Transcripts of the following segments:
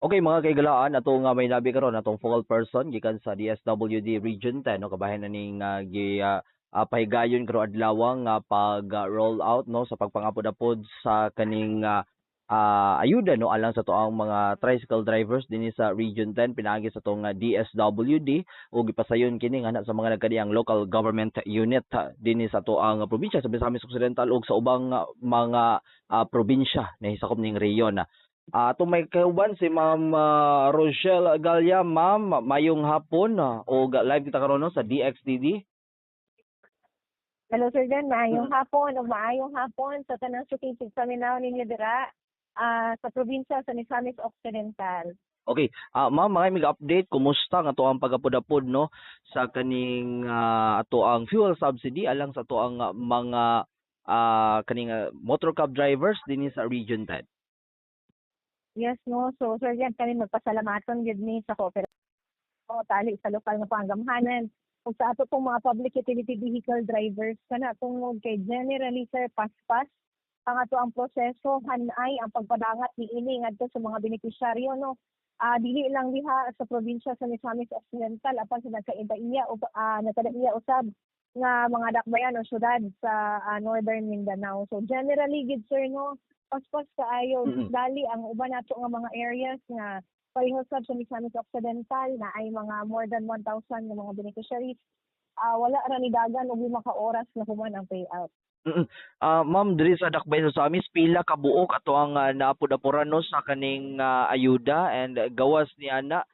Okay, mga kaigalaan, ato nga may labi karon atong focal person gikan sa DSWD Region 10 no kabahin na ning pahigayon karon adlaw nga pag roll out no sa pagpangapod-apod sa kaning ayuda no alang sa tuang mga tricycle drivers dinhi sa Region 10 pinaagi sa tong DSWD ug gipasayon kini nga sa mga nagkadiyang local government unit dinhi sa tuang probinsya sa Misamis Occidental ug sa ubang mga probinsya na hisakop ning rehiyon. Atong may kauban si Ma'am Rochelle Galia. Ma'am, mayong hapon o live kita karon no sa DXTD. Hello Sir Dan, maayong hapon o maayong hapon sa tanang strategic paminaw ninyo dira sa probinsya sa Misamis Occidental. Okay, ma'am, mga update kumusta nga to ang pagapod-apod no sa kaning ato ang fuel subsidy alang sa to ang mga kaning motor cab drivers dinhi sa Region 10. Yes, no. So Sir Dan, kami magpasalamaton gyud ni sa kooperatibo tali sa lokal nga panggamhanan ug sa ato pong mga public utility vehicle drivers kana tungod kay generally Sir paspas ang ato ang proseso hanay ang pagpadangat niini ngadto sa mga benepisyaryo no. Dili lang diha sa probinsya sa Misamis Occidental apan sa nagkadaiya usab nga mga dakbayan o syudad sa Northern Mindanao. So generally gid sir no, paspas kaayo dali ang uban nato nga mga areas nga pareho sa Misamis Occidental na ay mga more than 1,000 nga mga beneficiaries. Wala ra ni dagan og 5 ka oras na human ang payout. Ma'am, diri sa Dakbay sa Samis, pila ka buok ato ang naapod-apuran no sa kaning ayuda and gawas ni ana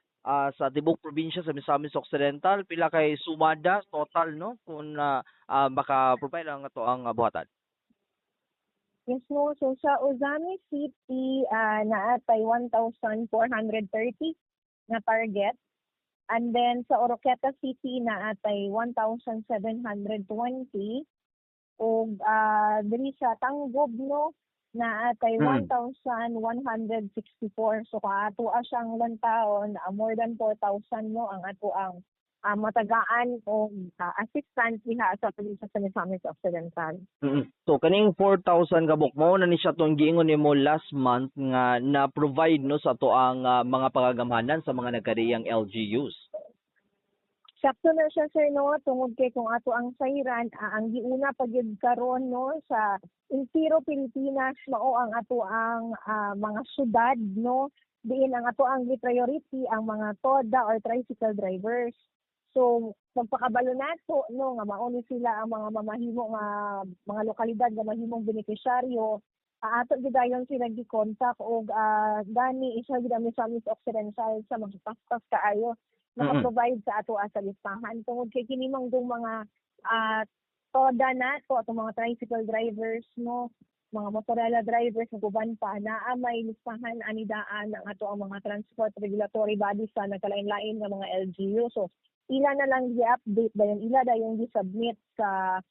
sa tibok probinsya sa Misamis Occidental, pila kay sumada total no kung maka-provide ang ato ang buhatan. Yes, no. So sa Ozami City, naatay 1,430 na target. And then sa Oroquieta City, naatay 1,720. O diri sa Tanggob, no, naatay 1,164. So kaato siyang lantaon, more than 4,000 no ang ato ang matagaan o assistant diha sa probinsya sa Misamis Occidental. So kaning 4,000 kabuk mo na ni siya tong giingon nimo last month nga na-provide no sa to ang mga pagagamhanan sa mga nagkariyang LGUs. Sakto na siya sir no tungod kay kung ato ang sayran ang giuna pa gyud karon no sa Intiro Pilipinas mao ang ato ang mga syudad no diin ang ato ang priority ang mga toda or tricycle drivers. So magpakabalo nato no nga mao ni sila ang mga mamahimo nga mga lokalidad nga mahimong benepisyaryo. Ato gidayon sila gi-contact og gani isa gid ang Misamis Occidental sa magpaspas kaayo naka-provide sa ato sa listahan tungod kay kini manggong mga toda nato atong mga tricycle drivers no mga motorela drivers ug uban pa naa may listahan anidaan ang ato ang mga transport regulatory bodies sa nagkalain-lain nga mga LGU. So ila na lang i-update dayon ila dayon gi-submit sa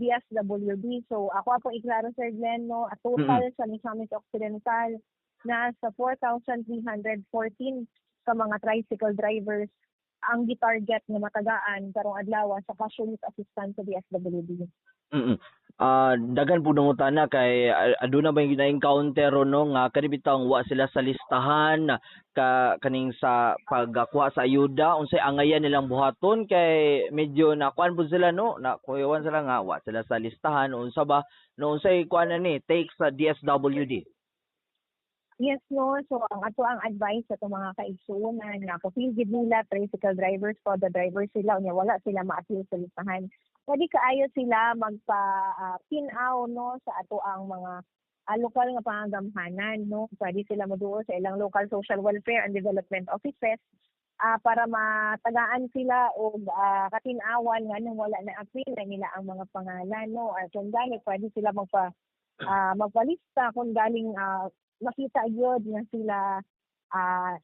DSWD. So ako po iklaro Sir Glenn no a total sa Misamis Occidental na sa 4,314 sa mga tricycle drivers ang gi-target nga matagaan karong adlaw sa cash unit assistance sa DSWD. Dagan po nangutana kay aduna ba yung na-encounter no nga kani bitang wa sila sa listahan kaning sa pagkuha sa ayuda unsay angayan nilang buhaton kay medyo nakuan po sila no na kuyawan sila nga wa sila sa listahan unsa ba no unsay kuan ni take sa DSWD. Yes, no. So, ang ato ang advice sa mga kaigsuonan na kung gid nila tricycle drivers ko, the drivers sila, unya wala sila ma-appeal sa listahan. Pwede kaayo sila magpa-pin-out no, sa ato ang mga lokal nga pangagamhanan. No? Pwede sila maduo sa ilang local social welfare and development offices para matagaan sila o katinawan nga nang wala na appeal na nila ang mga pangalan. No? At kung gani, pwede sila magpalista kung galing makita yun nga sila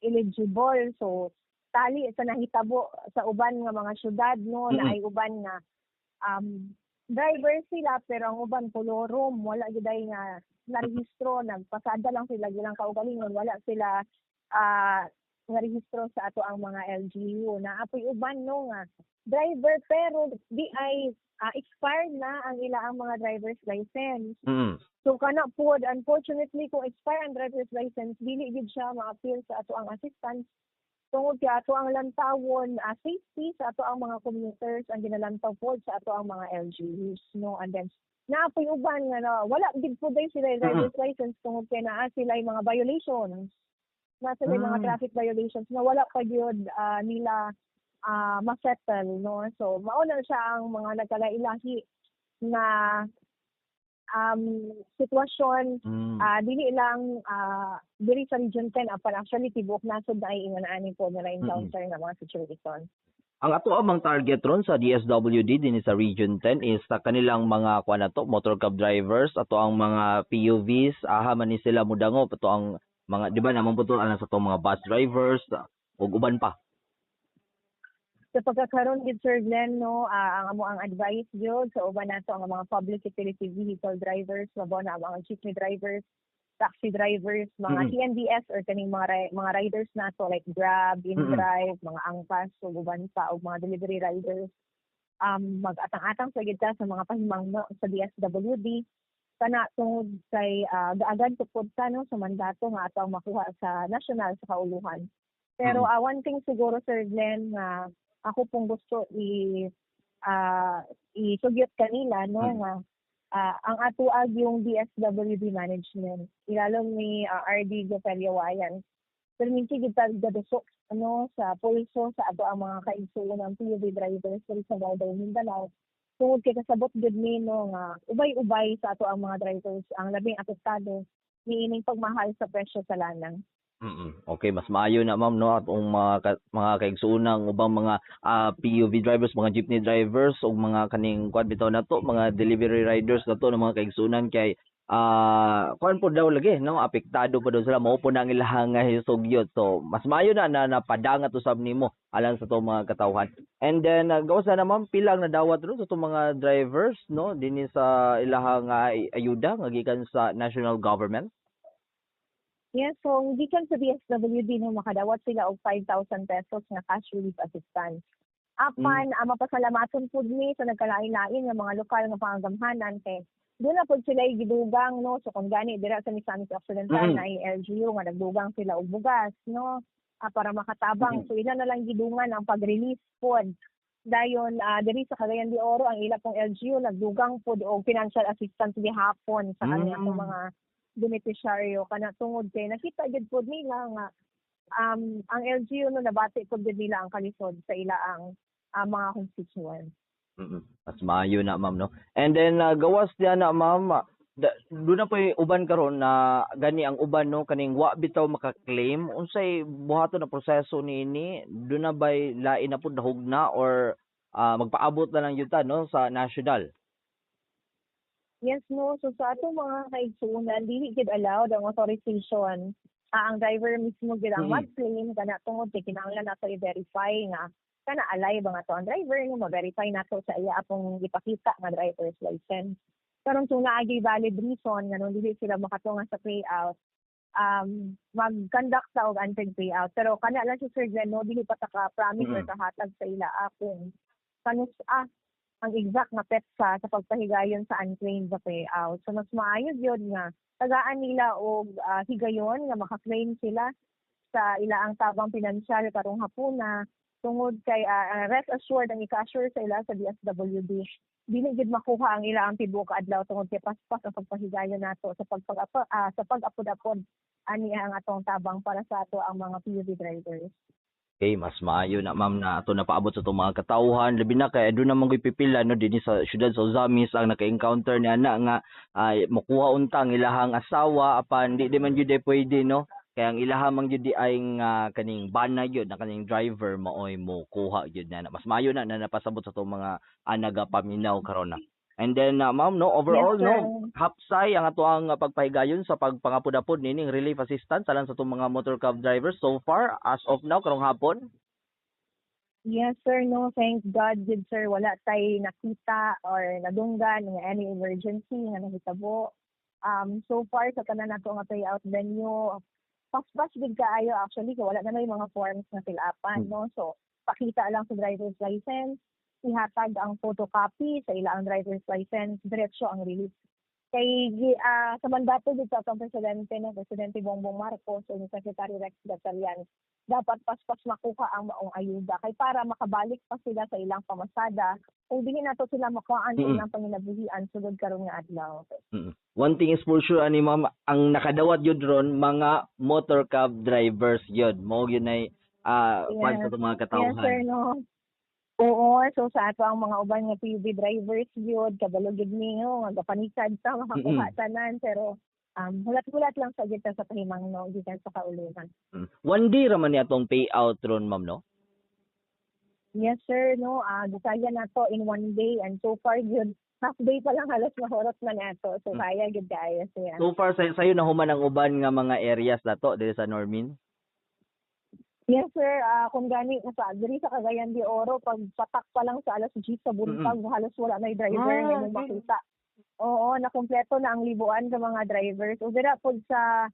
eligible. So tali sa nahitabo sa uban nga mga syudad no na ay uban nga driver sila pero ang uban kolorom wala giday nga narehistro nagpasada lang sila gilang kaugalingon wala sila nga rehistro sa ato ang mga LGU na apoy uban no nga driver pero di ay expired na ang ang mga driver's license. Mm. So kana pod unfortunately kung expire ang driver's license dili gid siya ma-appeal sa ato ang assistance tungod kay ato ang lantawon safety sa ato ang mga commuters ang ginalantaw pod sa ato ang mga LGUs no and then naapoy uban nga na wala gid po day sila driver's license tungod kay naa sila mga violations na sila mga traffic violations na wala pa gyud nila ma-settle no so mao na siya ang mga nagkalailahi na sitwasyon dili lang diri sa Region 10 apan actually tibuok nasod na ay ingan-ani po nila encounter nga mga situation. Ang ato amang target ron sa DSWD din sa Region 10 is sa kanilang mga kuan nato motor cab drivers ato ang mga PUVs aha man ni sila mudangop ato ang mga di ba namang putol ana sa atong mga bus drivers ug uban pa. Sa pagkakaroon gid Sir Glenn no ang amo ang advice gyud sa uban nato ang mga public utility vehicle drivers mabo na ang mga jeepney drivers taxi drivers, mga TNBS or kaning mga riders nato like Grab, InDrive, mga angkas o uban pa o mga delivery riders. Mag-atang-atang sa gid sa mga pahimangno sa DSWD kana tungod kay gaagad tupod sa no sa mandato nga atong makuha sa national sa kauluhan. Pero one thing siguro Sir Glenn nga ako pong gusto i-sugyot kanila no nga ang atuag yung DSWD management ilalong ni RD Gopelyawayan perminti gid ta gadusok ano sa pulso sa ato ang mga kaigsuon ng PUV drivers sa Northern Mindanao tungod kay kasabot gud ni no nga ubay-ubay sa ato ang mga drivers ang labing apektado niining pagmahal sa presyo sa lanang. Okay, mas maayo na ma'am no atong mga kaigsuonang ubang mga PUV drivers, mga jeepney drivers ug mga kaning kuan bitaw nato, mga delivery riders nato ng mga kaigsuonan kay kuan po daw lagi no apektado pa daw sila mao po na ang ilahang hisugyot. So mas maayo na napadangat usab nimo alang sa to mga katawhan. And then gawas na ma'am pilang nadawat ro sa to mga drivers no dinhi sa ilahang ayuda nga gikan sa national government. Yes, so gikan sa DSWD no makadawat sila og 5,000 pesos nga cash relief assistance. Apan mapasalamaton pud ni sa nagkalain-lain nga mga lokal nga pangagamhanan kay doon na pud sila gidugang no so kung gani dira sa Misamis Occidental na LGU nga nagdugang sila og bugas no para makatabang so ila na lang gidungan ang pag-release pod. Dayon diri sa Cagayan de Oro ang ila pong LGU nagdugang pod og financial assistance gihapon sa kaniyang mga beneficiaryo kana tungod kay nakita gid pod nila nga ang LGU no nabati pod gid nila ang kalisod sa ilaang mga constituents. Mas maayo na ma'am no. And then gawas diyan na ma'am do na po'y uban karon na gani ang uban no kaning wa bitaw maka-claim unsay buhaton na proseso niini do na bay lain na pud nahugna or magpaabot na lang yun ta no sa national. Yes, no. So sa atong mga kaigsuonan, dili gid allowed ang authorization. Ang driver mismo gid ang mag-claim kana tungod kay kinahanglan nato i-verify nga kana alay ba nga to ang driver nga ma-verify nato sa iya atong ipakita nga driver's license. Karon kung naagi valid reason nga nung dili sila makatunga sa payout, mag-conduct sa og unpaid payout. Pero kana lang si Sir Glenn, no, dili pa ta ka-promise or kahatag sa ila akong kanus ang exact na petsa sa pagpahigayon sa unclaimed na payout. So mas maayos yun nga tagaan nila og higayon nga maka-claim sila sa ilaang tabang pinansyal karong hapuna tungod kay rest assured ang ika-assure sa ila sa DSWD. Dili gid makuha ang ilaang tibuok adlaw tungod kay paspas ang pagpahigayon nato sa pag-apod-apod ani ang atong tabang para sa ato ang mga PUV drivers. Okay, mas maayo na ma'am na ato napaabot sa itong mga katawhan. Labi na kay doon naman ko'y pipila no dinhi sa syudad sa Ozamis ang naka-encounter ni ana nga makuha untang ilahang asawa apan di man jud pwede no. Kaya ang ilahang man jud ay kaning bana jud na kaning driver maoy mo kuha jud na. Mas maayo na napasabot sa itong mga nagapaminaw karon na. And then ma'am no overall Yes, no hapsay ang ato ang pagpahigayon sa pagpangapod-apod nining relief assistance alang sa itong mga motor cab drivers so far as of now karong hapon. Yes sir, no, thank God good sir wala tay nakita or nadunggan nga any emergency nga nahitabo. So far sa tanan nato nga payout venue paspas gid kaayo actually kay wala na may mga forms na fill-upan, no? So pakita lang sa driver's license, ihatag ang photocopy sa ilang driver's license, diretso ang release. Kay sa mandato dito sa presidente no, Presidente Bongbong Marcos o ni Secretary Rex Gatchalian, dapat paspas makuha ang maong ayuda kay para makabalik pa sila sa ilang pamasada kung dili nato sila makuhaan sa ilang panginabuhian sugod karon nga adlaw. One thing is for sure ani ma'am, ang nakadawat yun ron mga motor cab drivers yun. Mo yun ay kwan sa itong mga Yes, katawhan. sir, no. Oo, so sa ato ang mga uban nga PUV drivers yun, kabalo gid ninyo, nga gapanikad sa makakuha tanan, pero hulat-hulat lang sa gita sa pahimang no, gikan sa kauluhan. One day raman ni atong payout ron ma'am no? Yes, sir, no. Gisaya na to in one day and so far yun, half day pa lang halos mahurot na nato. So kaya gid kaya siya. So far sayo na human ang uban nga mga areas nato diri sa Normin. Yes, sir. Kung gani sa diri sa Cagayan de Oro, pag patak pa lang sa alas 10 sa buntag, halos wala na driver nga mo makita. Oo, nakumpleto na ang libuan sa mga drivers. O dira po sa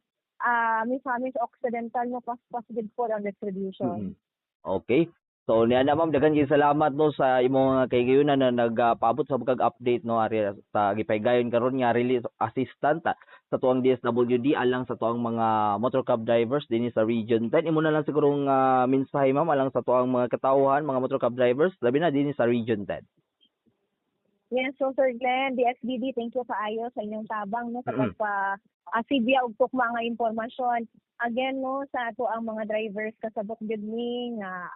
Misamis Occidental no paspas gid po ang distribution. Okay. So niya na ma'am, daghang salamat no sa imong mga kaygayonan na nagpaabot sa pag-update no ari sa gipaygayon karon nga release assistant sa tuang DSWD alang sa tuang mga motor cab drivers dinhi sa Region 10. Imo na lang siguro nga mensahe ma'am alang sa tuang mga katawhan, mga motor cab drivers labi na dinhi sa Region 10. Yes, so Sir Glenn, DSBD, thank you kaayo sa inyong tabang no sa pagpa-asibya og tukma nga impormasyon. Again no sa ato ang mga drivers kasabot gid ni nga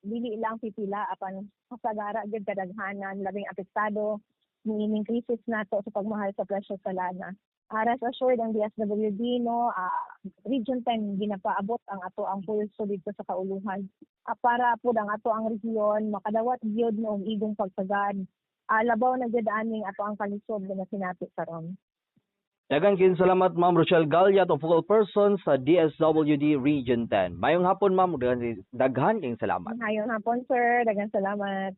dili lang pipila apan kasagara gid kadaghanan labing apektado niining krisis nato sa pagmahal sa presyo sa lana. Rest assured ang DSWD no Region 10 ginapaabot ang ato ang pulso dito sa kauluhan para pud ang ato ang rehiyon makadawat gyud no og igong pagsagad. Labaw na gyud aning ato ang kalisod nga sinapi karon. Daghang salamat ma'am Rochelle Galya, to focal person sa DSWD Region 10. Mayong hapon ma'am, daghan salamat. Mayong hapon sir, daghang salamat.